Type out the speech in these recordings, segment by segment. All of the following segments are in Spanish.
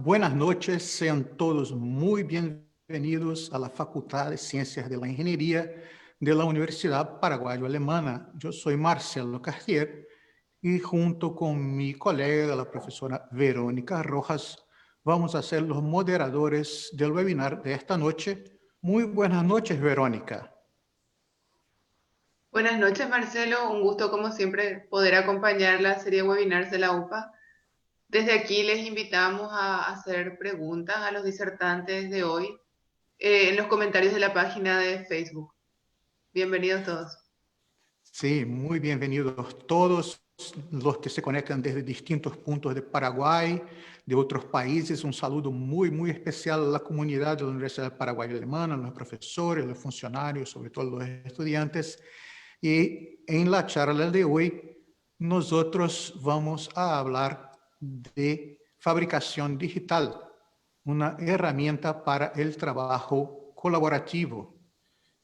buenas noches, sean todos muy bienvenidos a la Facultad de Ciencias de la Ingeniería de la Universidad Paraguayo-Alemana. Yo soy Marcelo Cartier y junto con mi colega, la profesora Verónica Rojas, vamos a ser los moderadores del webinar de esta noche. Muy buenas noches, Verónica. Buenas noches, Marcelo. Un gusto, como siempre, poder acompañar la serie de webinars de la UPA. Desde aquí les invitamos a hacer preguntas a los disertantes de hoy en los comentarios de la página de Facebook. Bienvenidos todos. Sí, muy bienvenidos todos los que se conectan desde distintos puntos de Paraguay, de otros países. Un saludo muy especial a la comunidad de la Universidad Paraguayo-Alemana, a los profesores, los funcionarios, sobre todo los estudiantes. Y en la charla de hoy, nosotros vamos a hablar de fabricación digital, una herramienta para el trabajo colaborativo.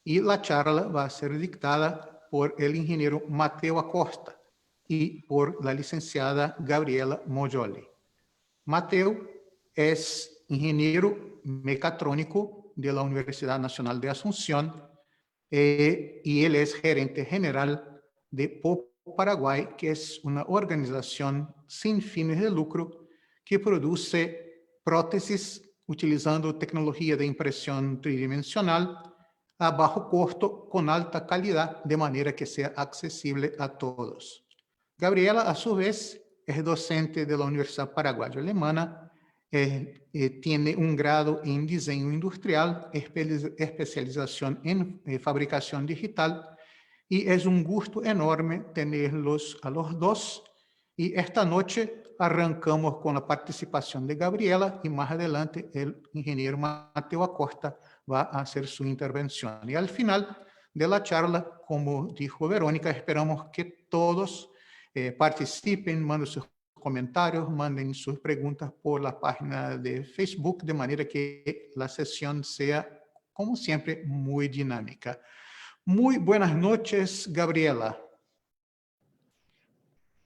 Y la charla va a ser dictada por el ingeniero Mateo Acosta y por la licenciada Gabriela Mogioli. Mateo es ingeniero mecatrónico de la Universidad Nacional de Asunción y él es gerente general de POP Paraguay, que es una organización sin fines de lucro que produce prótesis utilizando tecnología de impresión tridimensional a bajo costo con alta calidad, de manera que sea accesible a todos. Gabriela, a su vez, es docente de la Universidad Paraguayo-Alemana, tiene un grado en diseño industrial, especialización en fabricación digital, y es un gusto enorme tenerlos a los dos. Y esta noche arrancamos con la participación de Gabriela y más adelante el ingeniero Mateo Acosta va a hacer su intervención. Y al final de la charla, como dijo Verónica, esperamos que todos participen, manden sus comentarios, manden sus preguntas por la página de Facebook, de manera que la sesión sea, como siempre, muy dinámica. Muy buenas noches, Gabriela.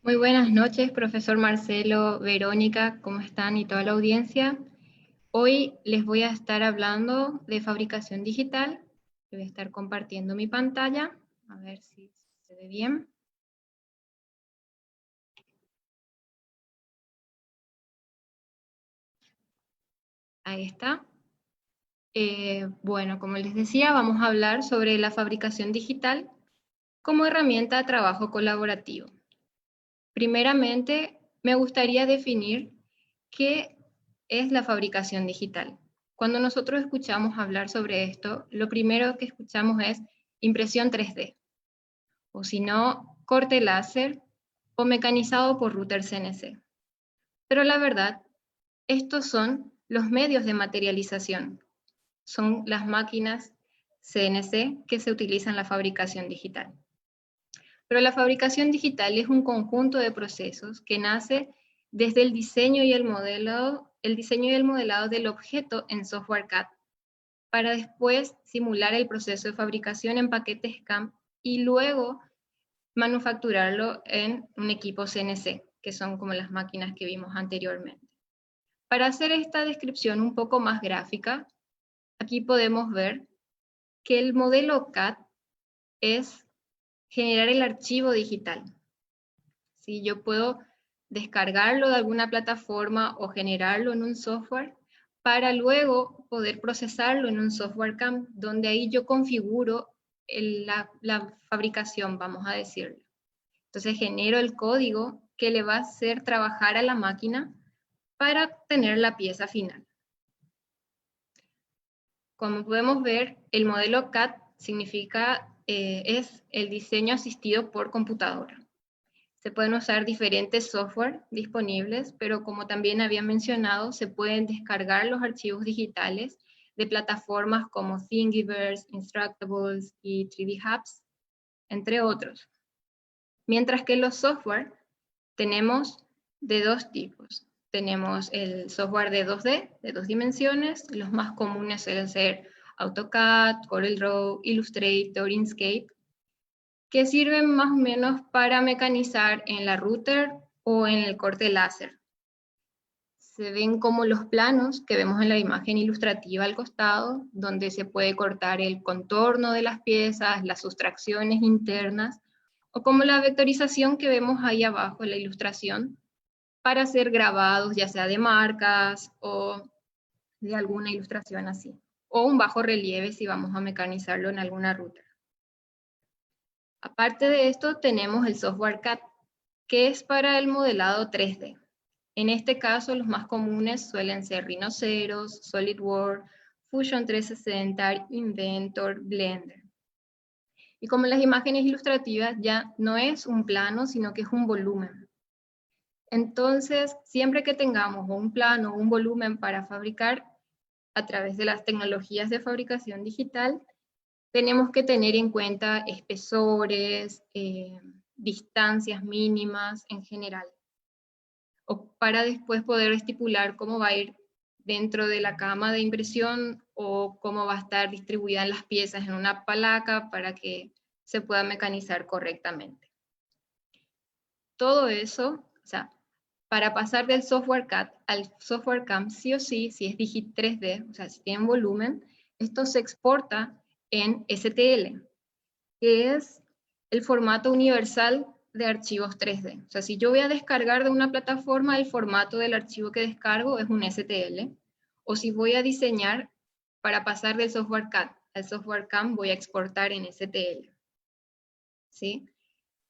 Muy buenas noches, profesor Marcelo, Verónica, ¿cómo están? Y toda la audiencia. Hoy les voy a estar hablando de fabricación digital. Voy a estar compartiendo mi pantalla, a ver si se ve bien. Ahí está. Bueno, como les decía, vamos a hablar sobre la fabricación digital como herramienta de trabajo colaborativo. Primeramente, me gustaría definir qué es la fabricación digital. Cuando nosotros escuchamos hablar sobre esto, lo primero que escuchamos es impresión 3D, o si no, corte láser o mecanizado por router CNC. Pero la verdad, estos son los medios de materialización, son las máquinas CNC que se utilizan en la fabricación digital. Pero la fabricación digital es un conjunto de procesos que nace desde el diseño y el modelado del objeto en software CAD, para después simular el proceso de fabricación en paquetes CAM y luego manufacturarlo en un equipo CNC, que son como las máquinas que vimos anteriormente. Para hacer esta descripción un poco más gráfica, aquí podemos ver que el modelo CAD es generar el archivo digital. ¿Sí? Yo puedo descargarlo de alguna plataforma o generarlo en un software para luego poder procesarlo en un software CAM, donde ahí yo configuro la fabricación, vamos a decirlo. Entonces genero el código que le va a hacer trabajar a la máquina para tener la pieza final. Como podemos ver, el modelo CAD es el diseño asistido por computadora. Se pueden usar diferentes software disponibles, pero como también había mencionado, se pueden descargar los archivos digitales de plataformas como Thingiverse, Instructables y 3D Hubs, entre otros. Mientras que los software tenemos de dos tipos. Tenemos el software de 2D, de 2 dimensiones. Los más comunes suelen ser AutoCAD, CorelDRAW, Illustrator, Inkscape, que sirven más o menos para mecanizar en la router o en el corte láser. se ven como los planos que vemos en la imagen ilustrativa al costado, donde se puede cortar el contorno de las piezas, las sustracciones internas, o como la vectorización que vemos ahí abajo en la ilustración, para hacer grabados, ya sea de marcas o de alguna ilustración así, o un bajo relieve si vamos a mecanizarlo en alguna ruta. Aparte de esto, tenemos el software CAD, que es para el modelado 3D. En este caso, los más comunes suelen ser Rhinoceros, SolidWorks, Fusion 360, Inventor, Blender. Y como las imágenes ilustrativas ya no es un plano, sino que es un volumen. Entonces, siempre que tengamos un plano o un volumen para fabricar a través de las tecnologías de fabricación digital, tenemos que tener en cuenta espesores, distancias mínimas en general, o para después poder estipular cómo va a ir dentro de la cama de impresión o cómo va a estar distribuida las piezas en una placa para que se pueda mecanizar correctamente. Todo eso, o sea, para pasar del software CAD al software CAM, sí o sí, si es Digit 3D, o sea, si tiene volumen, esto se exporta en STL, que es el formato universal de archivos 3D. O sea, si yo voy a descargar de una plataforma, el formato del archivo que descargo es un STL, o si voy a diseñar para pasar del software CAD al software CAM, voy a exportar en STL. ¿Sí?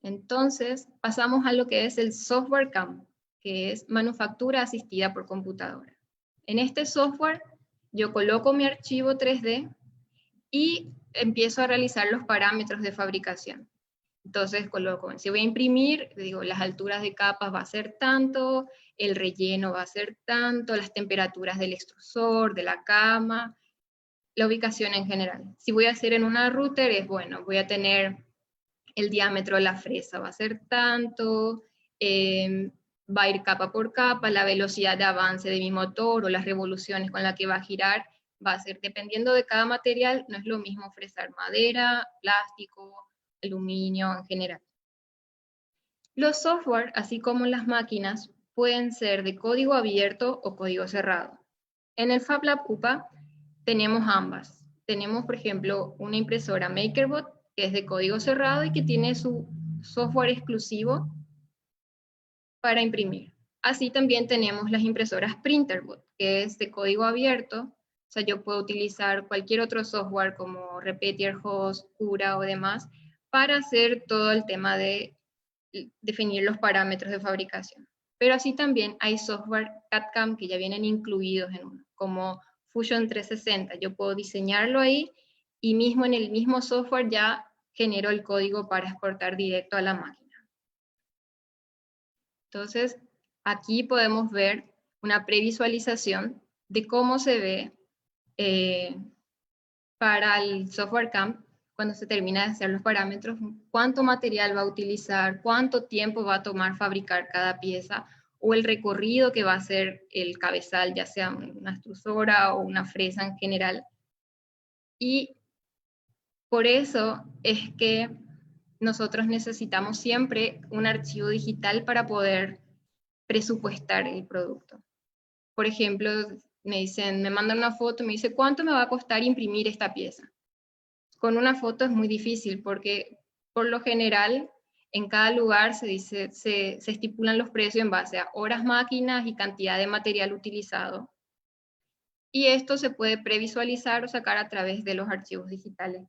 Entonces, pasamos a lo que es el software CAM, que es manufactura asistida por computadora. En este software, yo coloco mi archivo 3D y empiezo a realizar los parámetros de fabricación. Entonces coloco, si voy a imprimir, digo, las alturas de capas va a ser tanto, el relleno va a ser tanto, las temperaturas del extrusor, de la cama, la ubicación en general. Si voy a hacer en una router, es bueno, voy a tener el diámetro de la fresa, va a ser tanto, va a ir capa por capa, la velocidad de avance de mi motor o las revoluciones con las que va a girar, va a ser, dependiendo de cada material, no es lo mismo fresar madera, plástico, aluminio en general. Los software, así como las máquinas, pueden ser de código abierto o código cerrado. En el FabLab UPA tenemos ambas. Tenemos, por ejemplo, una impresora MakerBot, que es de código cerrado y que tiene su software exclusivo para imprimir. Así también tenemos las impresoras PrinterBot, que es de código abierto. O sea, yo puedo utilizar cualquier otro software como Repetierhost, Cura o demás para hacer todo el tema de definir los parámetros de fabricación. Pero así también hay software CAD/CAM que ya vienen incluidos en uno, como Fusion 360. Yo puedo diseñarlo ahí y mismo en el mismo software ya genero el código para exportar directo a la máquina. Entonces, aquí podemos ver una previsualización de cómo se ve para el software CAM, cuando se termina de hacer los parámetros, cuánto material va a utilizar, cuánto tiempo va a tomar fabricar cada pieza, o el recorrido que va a hacer el cabezal, ya sea una extrusora o una fresa en general. Y por eso es que nosotros necesitamos siempre un archivo digital para poder presupuestar el producto. Por ejemplo, me mandan una foto y me dice, ¿cuánto me va a costar imprimir esta pieza? Con una foto es muy difícil porque por lo general en cada lugar se estipulan los precios en base a horas máquinas y cantidad de material utilizado. Y esto se puede previsualizar o sacar a través de los archivos digitales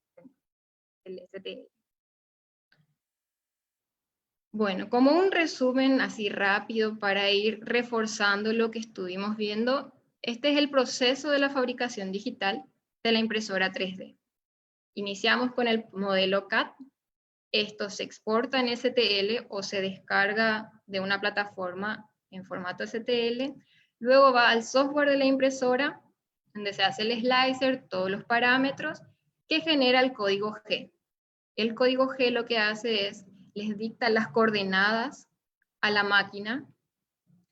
del STL. Bueno, como un resumen así rápido para ir reforzando lo que estuvimos viendo, este es el proceso de la fabricación digital de la impresora 3D. Iniciamos con el modelo CAD, esto se exporta en STL o se descarga de una plataforma en formato STL, luego va al software de la impresora, donde se hace el slicer, todos los parámetros, que genera el código G. El código G lo que hace es, les dicta las coordenadas a la máquina,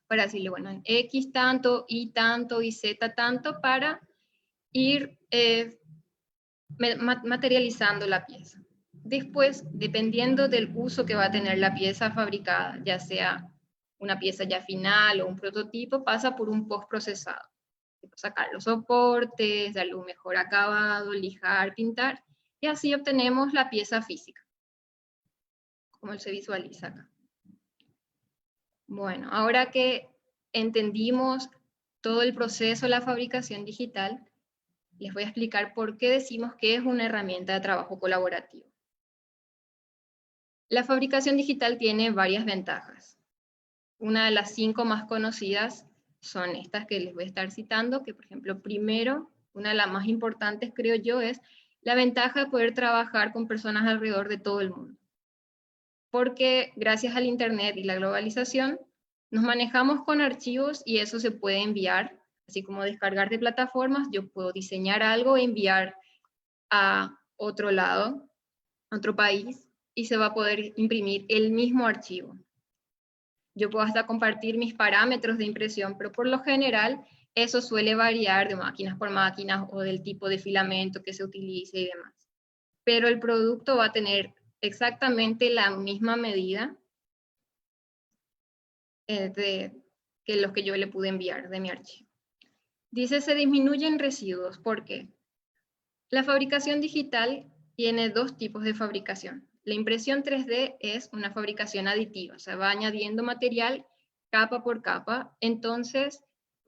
para decirle, bueno, en X tanto, Y tanto, y Z tanto, para ir materializando la pieza. Después, dependiendo del uso que va a tener la pieza fabricada, ya sea una pieza ya final o un prototipo, pasa por un postprocesado. Sacar los soportes, darle un mejor acabado, lijar, pintar, y así obtenemos la pieza física, como se visualiza acá. Bueno, ahora que entendimos todo el proceso de la fabricación digital, les voy a explicar por qué decimos que es una herramienta de trabajo colaborativo. La fabricación digital tiene varias ventajas. Una de las 5 más conocidas son estas que les voy a estar citando, que por ejemplo, primero, una de las más importantes creo yo es la ventaja de poder trabajar con personas alrededor de todo el mundo. Porque gracias al Internet y la globalización, nos manejamos con archivos y eso se puede enviar, así como descargar de plataformas, yo puedo diseñar algo e enviar a otro lado, a otro país, y se va a poder imprimir el mismo archivo. Yo puedo hasta compartir mis parámetros de impresión, pero por lo general eso suele variar de máquinas por máquinas o del tipo de filamento que se utilice y demás. Pero el producto va a tener exactamente la misma medida que los que yo le pude enviar de mi archivo. Dice, se disminuyen residuos. ¿Por qué? La fabricación digital tiene 2 tipos de fabricación. La impresión 3D es una fabricación aditiva, o sea, va añadiendo material capa por capa, entonces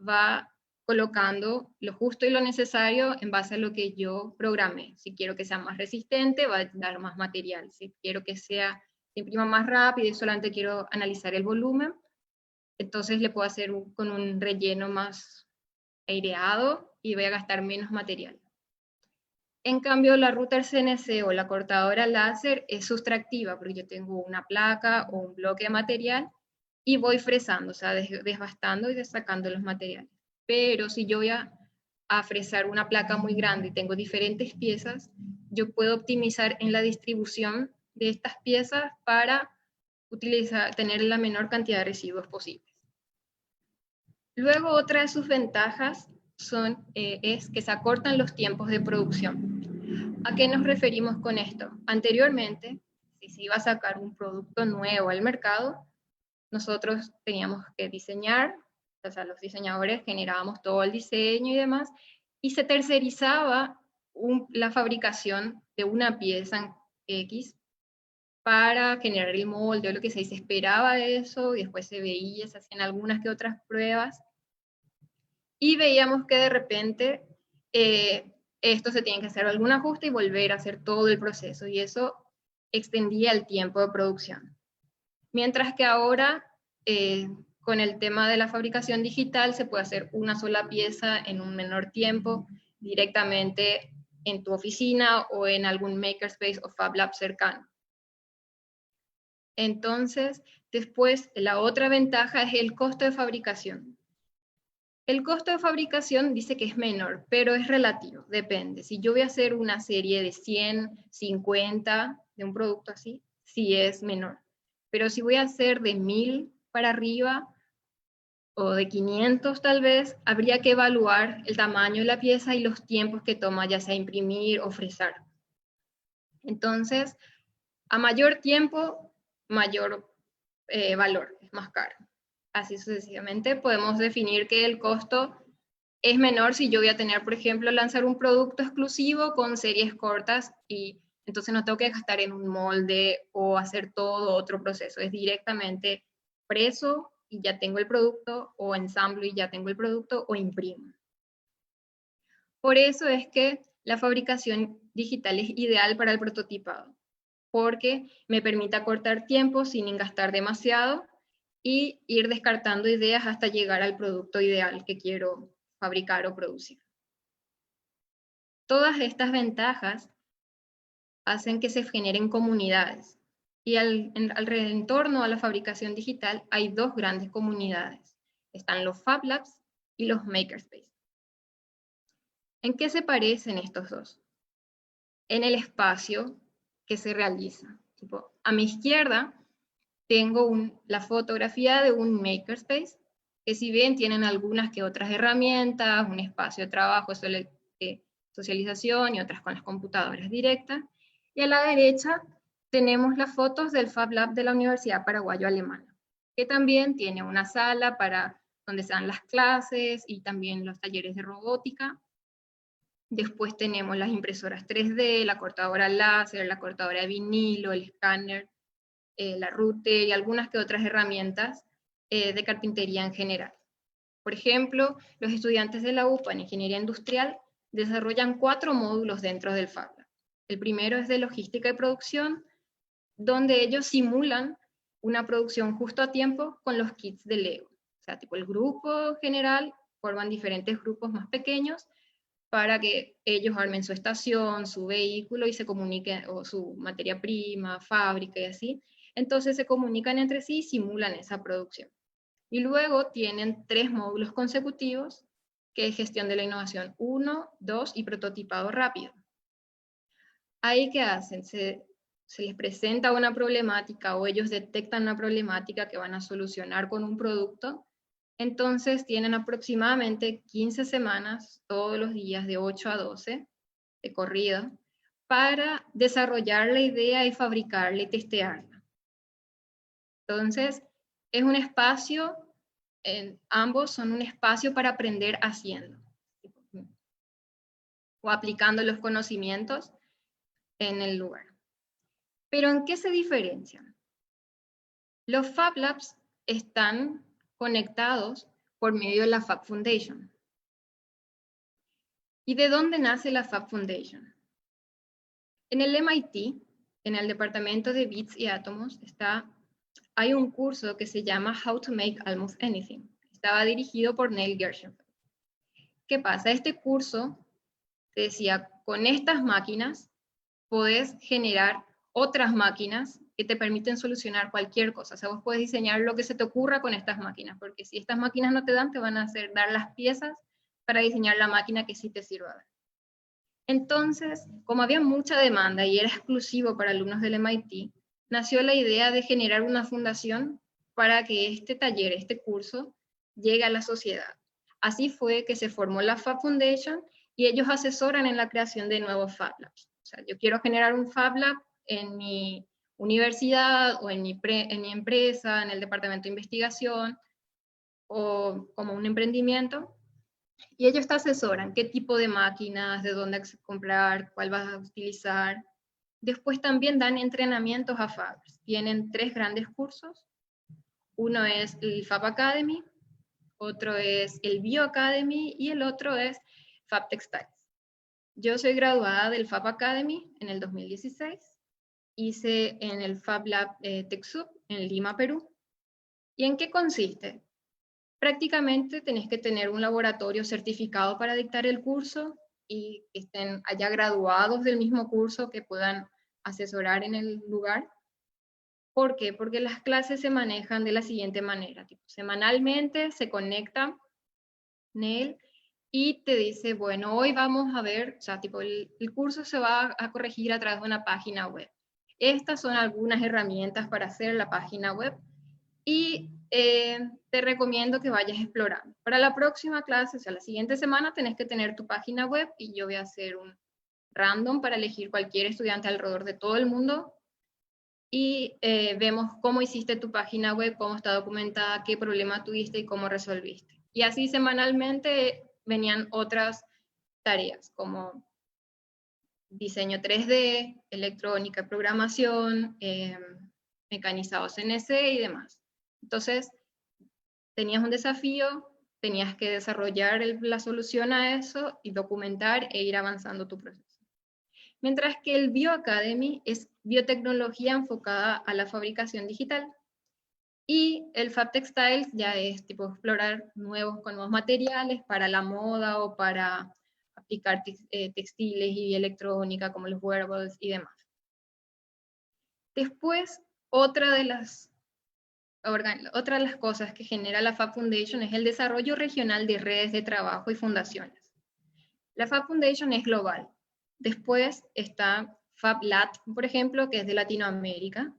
va colocando lo justo y lo necesario en base a lo que yo programé. Si quiero que sea más resistente, va a dar más material. Si quiero que se imprima más rápido y solamente quiero analizar el volumen, entonces le puedo hacer con un relleno más aireado y voy a gastar menos material. En cambio, la router CNC o la cortadora láser es sustractiva, porque yo tengo una placa o un bloque de material y voy fresando, o sea, desbastando y destacando los materiales. Pero si yo voy a fresar una placa muy grande y tengo diferentes piezas, yo puedo optimizar en la distribución de estas piezas para tener la menor cantidad de residuos posibles. Luego, otra de sus ventajas es que se acortan los tiempos de producción. ¿A qué nos referimos con esto? Anteriormente, si se iba a sacar un producto nuevo al mercado, nosotros teníamos que diseñar, o sea, los diseñadores generábamos todo el diseño y demás, y se tercerizaba la fabricación de una pieza X para generar el molde o lo que se esperaba eso, y después se veía, se hacían algunas que otras pruebas, y veíamos que de repente esto se tiene que hacer algún ajuste y volver a hacer todo el proceso, y eso extendía el tiempo de producción. Mientras que ahora, con el tema de la fabricación digital, se puede hacer una sola pieza en un menor tiempo, directamente en tu oficina o en algún makerspace o Fab Lab cercano. Entonces, después, la otra ventaja es el costo de fabricación. El costo de fabricación dice que es menor, pero es relativo, depende. Si yo voy a hacer una serie de 100, 50 de un producto así, sí es menor. Pero si voy a hacer de 1000 para arriba o de 500 tal vez, habría que evaluar el tamaño de la pieza y los tiempos que toma, ya sea imprimir o fresar. Entonces, a mayor tiempo, mayor valor, es más caro. Así sucesivamente podemos definir que el costo es menor si yo voy a tener, por ejemplo, lanzar un producto exclusivo con series cortas y entonces no tengo que gastar en un molde o hacer todo otro proceso. Es directamente preso y ya tengo el producto, o ensamblo y ya tengo el producto, o imprimo. Por eso es que la fabricación digital es ideal para el prototipado, porque me permite acortar tiempo sin gastar demasiado y ir descartando ideas hasta llegar al producto ideal que quiero fabricar o producir. Todas estas ventajas hacen que se generen comunidades, y en torno a la fabricación digital hay 2 grandes comunidades. Están los Fab Labs y los Makerspace. ¿En qué se parecen estos dos? En el espacio que se realiza. A mi izquierda tengo la fotografía de un makerspace, que si bien tienen algunas que otras herramientas, un espacio de trabajo, socialización y otras con las computadoras directas, y a la derecha tenemos las fotos del Fab Lab de la Universidad Paraguayo Alemana. que también tiene una sala para donde se dan las clases y también los talleres de robótica. Después tenemos las impresoras 3D, la cortadora láser, la cortadora de vinilo, el escáner, la router y algunas que otras herramientas de carpintería en general. Por ejemplo, los estudiantes de la UPA en Ingeniería Industrial desarrollan 4 módulos dentro del Fab Lab. El primero es de logística y producción, donde ellos simulan una producción justo a tiempo con los kits de Lego. O sea, tipo el grupo general forman diferentes grupos más pequeños para que ellos armen su estación, su vehículo y se comuniquen, o su materia prima, fábrica y así. Entonces se comunican entre sí y simulan esa producción. Y luego tienen 3 módulos consecutivos, que es gestión de la innovación 1, 2 y prototipado rápido. Ahí, ¿qué hacen? Se les presenta una problemática o ellos detectan una problemática que van a solucionar con un producto. Entonces tienen aproximadamente 15 semanas, todos los días de 8 a 12, de corrida, para desarrollar la idea y fabricarla y testearla. Entonces, es un espacio, ambos son un espacio para aprender haciendo, o aplicando los conocimientos en el lugar. Pero ¿en qué se diferencian? Los Fab Labs están conectados por medio de la Fab Foundation. ¿Y de dónde nace la Fab Foundation? En el MIT, en el departamento de bits y átomos, hay un curso que se llama How to Make Almost Anything. Estaba dirigido por Neil Gershenfeld. ¿Qué pasa? Este curso te decía, con estas máquinas podés generar otras máquinas que te permiten solucionar cualquier cosa. O sea, vos podés diseñar lo que se te ocurra con estas máquinas, porque si estas máquinas no te dan, te van a dar las piezas para diseñar la máquina que sí te sirva. Entonces, como había mucha demanda y era exclusivo para alumnos del MIT, nació la idea de generar una fundación para que este taller, este curso, llegue a la sociedad. Así fue que se formó la Fab Foundation y ellos asesoran en la creación de nuevos Fab Labs. O sea, yo quiero generar un Fab Lab en mi universidad o en mi empresa, en el departamento de investigación o como un emprendimiento. Y ellos te asesoran qué tipo de máquinas, de dónde comprar, cuál vas a utilizar. Después también dan entrenamientos a fabs. Tienen 3 grandes cursos. Uno es el Fab Academy, otro es el Bio Academy y el otro es Fab Textiles. Yo soy graduada del Fab Academy en el 2016. Hice en el Fab Lab TechSoup en Lima, Perú. ¿Y en qué consiste? Prácticamente tenés que tener un laboratorio certificado para dictar el curso y que estén allá graduados del mismo curso que puedan asesorar en el lugar. ¿Por qué? Porque las clases se manejan de la siguiente manera. Tipo, semanalmente se conecta Neil y te dice, bueno, hoy vamos a ver, o sea, tipo, el curso se va a corregir a través de una página web. Estas son algunas herramientas para hacer la página web y te recomiendo que vayas explorando. Para la próxima clase, o sea, la siguiente semana, tenés que tener tu página web y yo voy a hacer un random para elegir cualquier estudiante alrededor de todo el mundo y vemos cómo hiciste tu página web, cómo está documentada, qué problema tuviste y cómo resolviste. Y así semanalmente venían otras tareas como diseño 3D, electrónica, programación, mecanizado CNC y demás. Entonces, tenías un desafío, tenías que desarrollar la solución a eso y documentar e ir avanzando tu proceso. Mientras que el Bio Academy es biotecnología enfocada a la fabricación digital. Y el Fab Textiles ya es tipo explorar con nuevos materiales para la moda o para aplicar textiles y electrónica como los wearables y demás. Después, otra de las cosas que genera la Fab Foundation es el desarrollo regional de redes de trabajo y fundaciones. La Fab Foundation es global. Después está FabLat, por ejemplo, que es de Latinoamérica.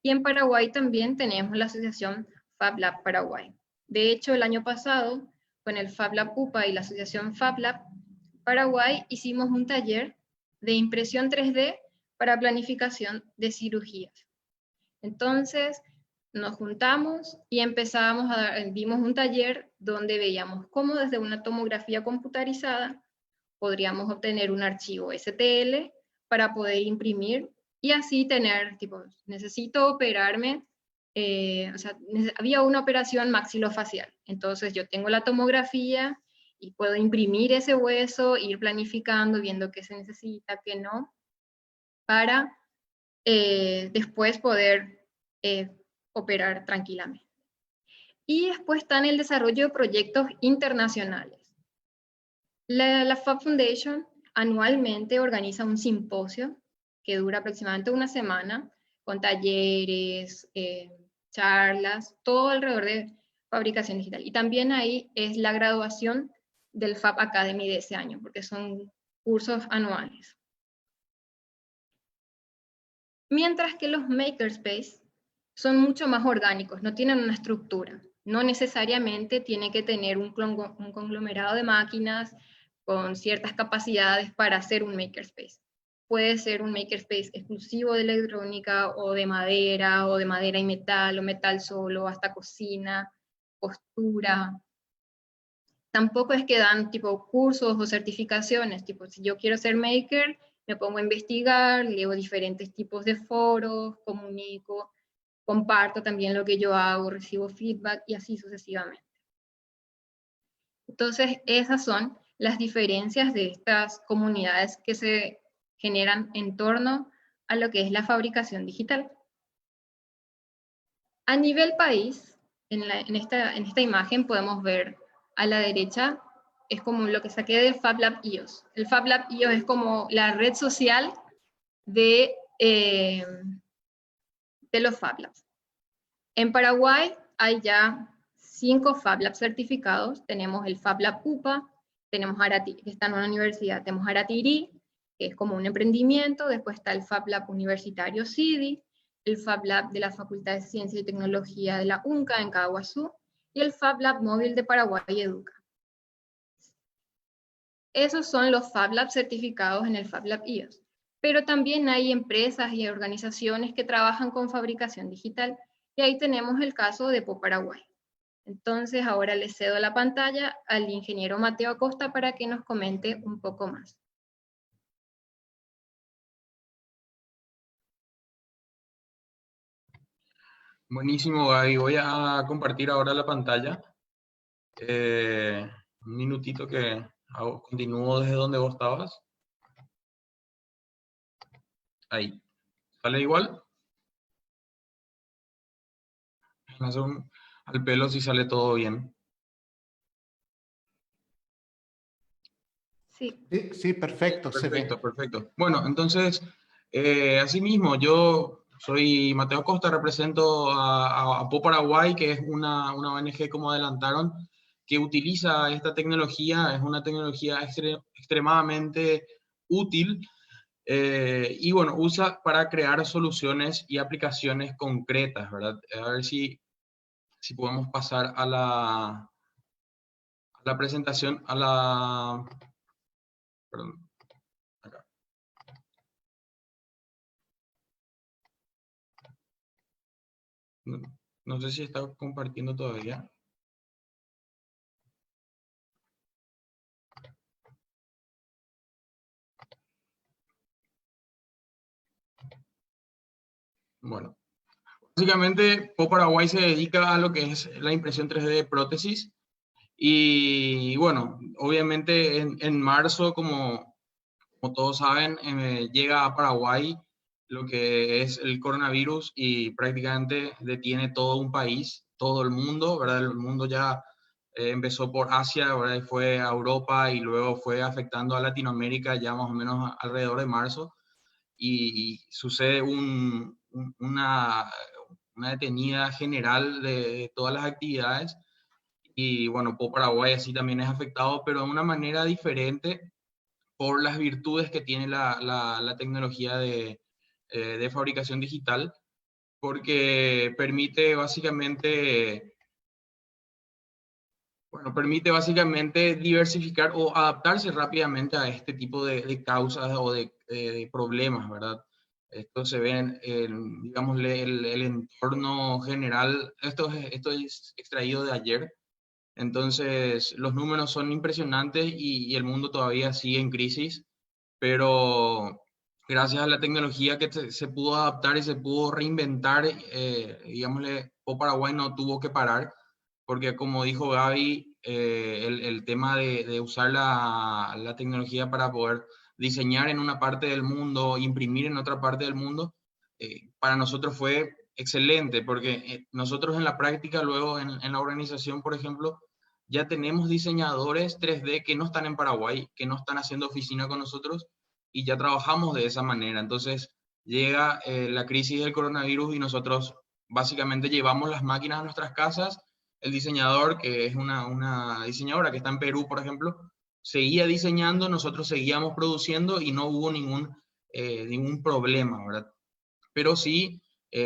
Y en Paraguay también tenemos la asociación FabLab Paraguay. De hecho, el año pasado, con el FabLab UPA y la asociación FabLab Paraguay, hicimos un taller de impresión 3D para planificación de cirugías. Entonces, nos juntamos y empezamos vimos un taller donde veíamos cómo desde una tomografía computarizada podríamos obtener un archivo STL para poder imprimir y así tener, tipo, necesito operarme, o sea, había una operación maxilofacial, entonces yo tengo la tomografía y puedo imprimir ese hueso, ir planificando, viendo qué se necesita, qué no, para después poder operar tranquilamente. Y después está en el desarrollo de proyectos internacionales. La FAB Foundation anualmente organiza un simposio que dura aproximadamente una semana, con talleres, charlas, todo alrededor de fabricación digital. Y también ahí es la graduación del FAB Academy de ese año, porque son cursos anuales. Mientras que los makerspace son mucho más orgánicos, no tienen una estructura. No necesariamente tiene que tener un conglomerado de máquinas con ciertas capacidades para hacer un makerspace. Puede ser un makerspace exclusivo de electrónica o de madera y metal o metal solo, hasta cocina, costura. Tampoco es que dan tipo cursos o certificaciones, tipo si yo quiero ser maker, me pongo a investigar, leo diferentes tipos de foros, comunico, comparto también lo que yo hago, recibo feedback y así sucesivamente. Entonces, esas son las diferencias de estas comunidades que se generan en torno a lo que es la fabricación digital. A nivel país, en esta imagen podemos ver a la derecha, es como lo que saqué del FabLab iOS. El FabLab iOS es como la red social de los FabLabs. En Paraguay hay ya 5 FabLabs certificados. Tenemos el FabLab UPA, tenemos Arati, que está en una universidad, tenemos Aratirí, que es como un emprendimiento, después está el FabLab universitario CIDI, el FabLab de la Facultad de Ciencia y Tecnología de la UNCA en Caguazú, y el FabLab móvil de Paraguay Educa. Esos son los FabLabs certificados en el FabLab iOS. Pero también hay empresas y organizaciones que trabajan con fabricación digital, y ahí tenemos el caso de POParaguay. Entonces ahora le cedo la pantalla al ingeniero Mateo Acosta para que nos comente un poco más. Buenísimo, Gaby. Voy a compartir ahora la pantalla. Un minutito que continúo desde donde vos estabas. Ahí. ¿Sale igual? Me hace al pelo si sale todo bien. Sí. Sí, perfecto, se ve. Perfecto, perfecto. Bueno, entonces, asimismo, yo soy Mateo Costa, represento a POParaguay, que es una ONG, como adelantaron, que utiliza esta tecnología, es una tecnología extremadamente útil, y bueno, usa para crear soluciones y aplicaciones concretas, ¿verdad? A ver si podemos pasar a la presentación, perdón, acá. No sé si está compartiendo todavía. Bueno, básicamente POParaguay se dedica a lo que es la impresión 3D de prótesis. Y bueno, obviamente en marzo, como todos saben, llega a Paraguay lo que es el coronavirus y prácticamente detiene todo un país, todo el mundo, ¿verdad? El mundo ya empezó por Asia, ¿verdad? Y fue a Europa y luego fue afectando a Latinoamérica ya más o menos alrededor de marzo. Y sucede una detenida general de todas las actividades. Y bueno, Paraguay así también es afectado, pero de una manera diferente por las virtudes que tiene la tecnología de fabricación digital, porque permite básicamente diversificar o adaptarse rápidamente a este tipo de causas o de problemas, ¿verdad? Esto se ve digamos, el entorno general. Esto es extraído de ayer. Entonces, los números son impresionantes y el mundo todavía sigue en crisis, pero gracias a la tecnología que se pudo adaptar y se pudo reinventar, digámosle, Paraguay no tuvo que parar, porque como dijo Gaby, el tema de usar la tecnología para poder diseñar en una parte del mundo, imprimir en otra parte del mundo, para nosotros fue excelente, porque nosotros en la práctica, luego en la organización, por ejemplo, ya tenemos diseñadores 3D que no están en Paraguay, que no están haciendo oficina con nosotros, y ya trabajamos de esa manera. Entonces llega la crisis del coronavirus y nosotros básicamente llevamos las máquinas a nuestras casas. El diseñador, que es una diseñadora que está en Perú, por ejemplo, seguía diseñando, nosotros seguíamos produciendo y no hubo ningún problema, ¿verdad? Pero sí,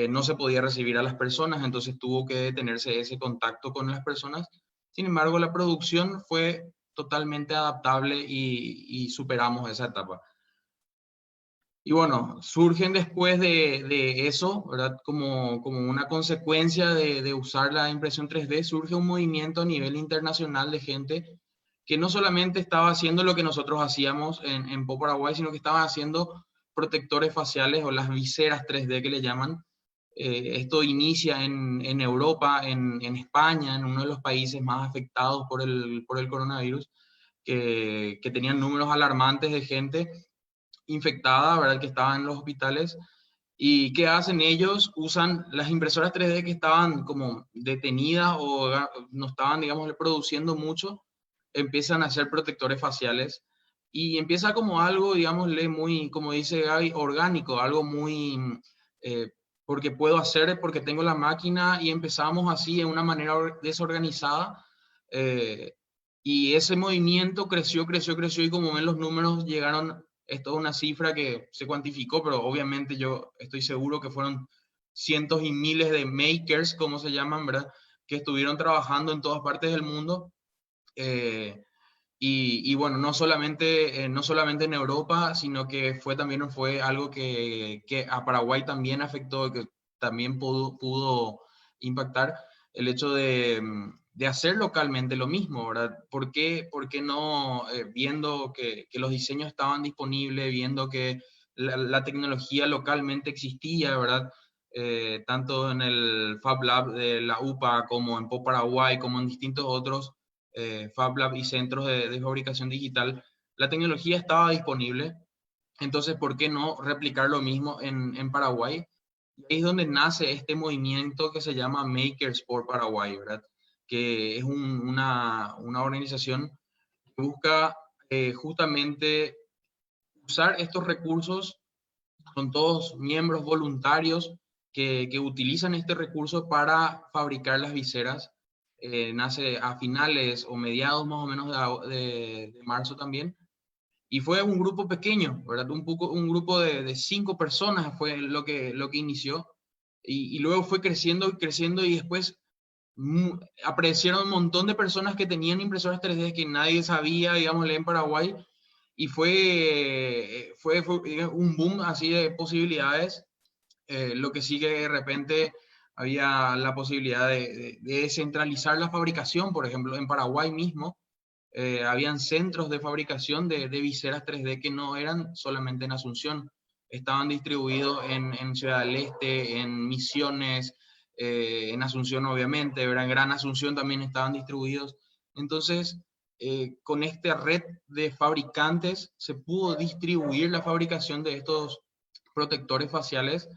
no se podía recibir a las personas, entonces tuvo que detenerse ese contacto con las personas. Sin embargo, la producción fue totalmente adaptable y superamos esa etapa. Y bueno, surgen después de eso, ¿verdad? Como una consecuencia de usar la impresión 3D, surge un movimiento a nivel internacional de gente que no solamente estaba haciendo lo que nosotros hacíamos en Paraguay, sino que estaba haciendo protectores faciales o las viseras 3D que le llaman. Esto inicia en Europa, en España, en uno de los países más afectados por el coronavirus, que tenían números alarmantes de gente infectada, ¿verdad? Que estaba en los hospitales. ¿Y qué hacen ellos? Usan las impresoras 3D que estaban como detenidas o no estaban, digamos, produciendo mucho, empiezan a hacer protectores faciales y empieza como algo, digámosle, muy, como dice Gaby, orgánico, algo muy, porque puedo hacer, porque tengo la máquina, y empezamos así de una manera desorganizada, y ese movimiento creció y como ven los números llegaron. Esto es una cifra que se cuantificó, pero obviamente yo estoy seguro que fueron cientos y miles de makers, como se llaman, ¿verdad? Que estuvieron trabajando en todas partes del mundo. Y bueno, no solamente en Europa, sino que también fue algo que a Paraguay también afectó, que también pudo impactar el hecho de hacer localmente lo mismo, ¿verdad? ¿Por qué no, viendo que los diseños estaban disponibles, viendo que la tecnología localmente existía, ¿verdad? Tanto en el Fab Lab de la UPA, como en Paraguay, como en distintos otros Fab Lab y centros de fabricación digital, la tecnología estaba disponible. Entonces, ¿por qué no replicar lo mismo en Paraguay? Y ahí es donde nace este movimiento que se llama Makers por Paraguay, ¿verdad? Que es una organización que busca justamente usar estos recursos. Son todos miembros voluntarios que utilizan este recurso para fabricar las viseras. Nace a finales o mediados más o menos de marzo también. Y fue un grupo pequeño, ¿verdad? Un grupo de 5 personas fue lo que inició. Y luego fue creciendo y después aparecieron un montón de personas que tenían impresoras 3D que nadie sabía, digamos, en Paraguay. Y fue un boom así de posibilidades. Lo que sí que de repente había la posibilidad de descentralizar la fabricación. Por ejemplo, en Paraguay mismo habían centros de fabricación de viseras 3D que no eran solamente en Asunción, estaban distribuidos en Ciudad del Este, en Misiones, en Asunción obviamente, en Gran Asunción también estaban distribuidos. Entonces, con esta red de fabricantes se pudo distribuir la fabricación de estos protectores faciales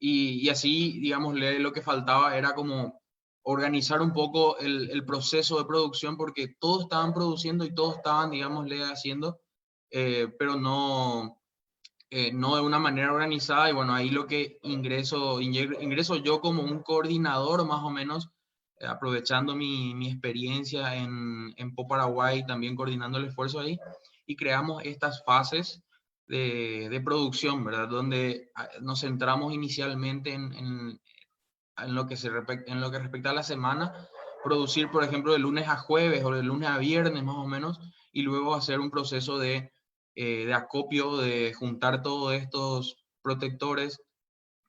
y así, digamos, lo que faltaba era como organizar un poco el proceso de producción, porque todos estaban produciendo y todos estaban, digámosle, haciendo, pero no de una manera organizada. Y bueno, ahí lo que ingreso yo como un coordinador más o menos, aprovechando mi experiencia en Paraguay, también coordinando el esfuerzo ahí, y creamos estas fases de producción, ¿verdad? Donde nos centramos inicialmente en lo que respecta a la semana, producir, por ejemplo, de lunes a jueves o de lunes a viernes más o menos, y luego hacer un proceso de acopio, de juntar todos estos protectores,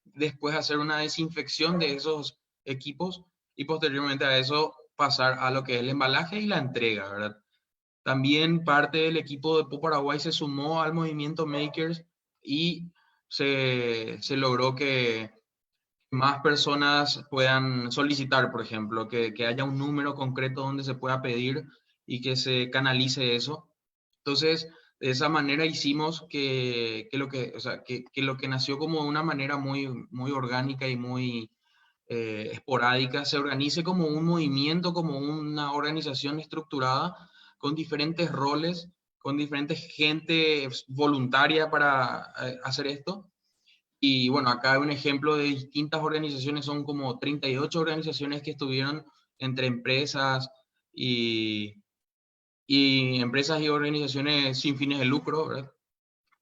después hacer una desinfección de esos equipos y posteriormente a eso pasar a lo que es el embalaje y la entrega, ¿verdad? También parte del equipo de PO Paraguay se sumó al movimiento Makers y se logró que más personas puedan solicitar, por ejemplo, que haya un número concreto donde se pueda pedir y que se canalice eso. Entonces, de esa manera hicimos o sea, que lo que nació como de una manera muy, muy orgánica y muy esporádica, se organice como un movimiento, como una organización estructurada, con diferentes roles, con diferentes gente voluntaria para hacer esto. Y bueno, acá hay un ejemplo de distintas organizaciones, son como 38 organizaciones que estuvieron entre empresas y, empresas y organizaciones sin fines de lucro, ¿verdad?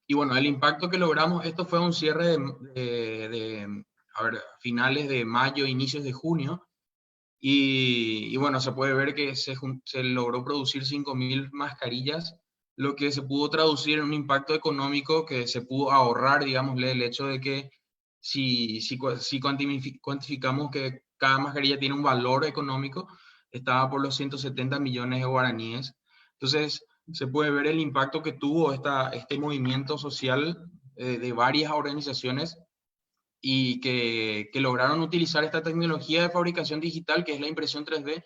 Y bueno, el impacto que logramos, esto fue un cierre a ver, finales de mayo, inicios de junio, y bueno, se puede ver que se logró producir 5.000 mascarillas, lo que se pudo traducir en un impacto económico que se pudo ahorrar, digámosle, el hecho de que si cuantificamos que cada mascarilla tiene un valor económico, estaba por los 170 millones de guaraníes. Entonces, se puede ver el impacto que tuvo este movimiento social de varias organizaciones y que lograron utilizar esta tecnología de fabricación digital, que es la impresión 3D,